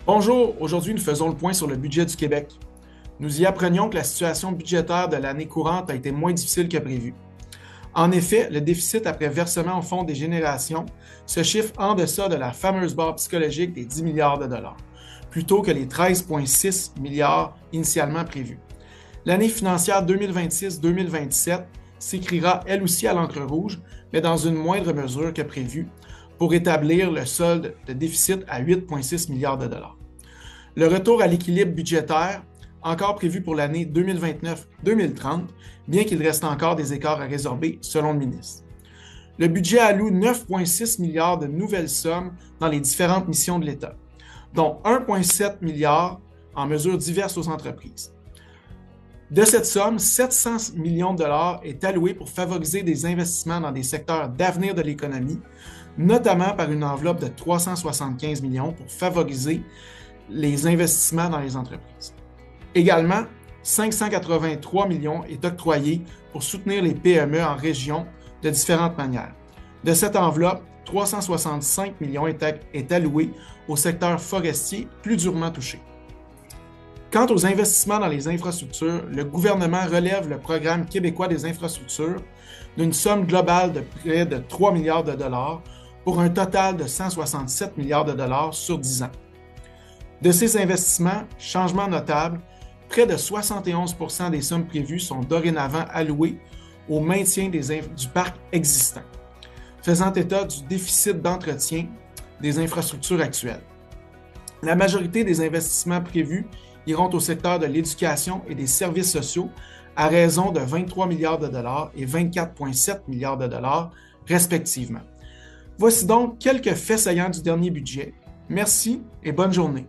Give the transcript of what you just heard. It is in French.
Bonjour, aujourd'hui nous faisons le point sur le budget du Québec. Nous y apprenions que la situation budgétaire de l'année courante a été moins difficile que prévu. En effet, le déficit après versement au Fonds des générations se chiffre en deçà de la fameuse barre psychologique des 10 milliards de dollars, plutôt que les 13,6 milliards initialement prévus. L'année financière 2026-2027 s'écrira elle aussi à l'encre rouge, mais dans une moindre mesure que prévu, pour établir le solde de déficit à 8,6 milliards de dollars. Le retour à l'équilibre budgétaire, encore prévu pour l'année 2029-2030, bien qu'il reste encore des écarts à résorber selon le ministre. Le budget alloue 9,6 milliards de nouvelles sommes dans les différentes missions de l'État, dont 1,7 milliard en mesures diverses aux entreprises. De cette somme, 700 millions de dollars est alloué pour favoriser des investissements dans des secteurs d'avenir de l'économie, notamment par une enveloppe de 375 millions pour favoriser les investissements dans les entreprises. Également, 583 millions est octroyé pour soutenir les PME en région de différentes manières. De cette enveloppe, 365 millions est alloué au secteur forestier plus durement touché. Quant aux investissements dans les infrastructures, le gouvernement relève le programme québécois des infrastructures d'une somme globale de près de 3 milliards de dollars pour un total de 167 milliards de dollars sur 10 ans. De ces investissements, changement notable, près de 71 % des sommes prévues sont dorénavant allouées au maintien du parc existant, faisant état du déficit d'entretien des infrastructures actuelles. La majorité des investissements prévus iront au secteur de l'éducation et des services sociaux à raison de 23 milliards de dollars et 24,7 milliards de dollars respectivement. Voici donc quelques faits saillants du dernier budget. Merci et bonne journée.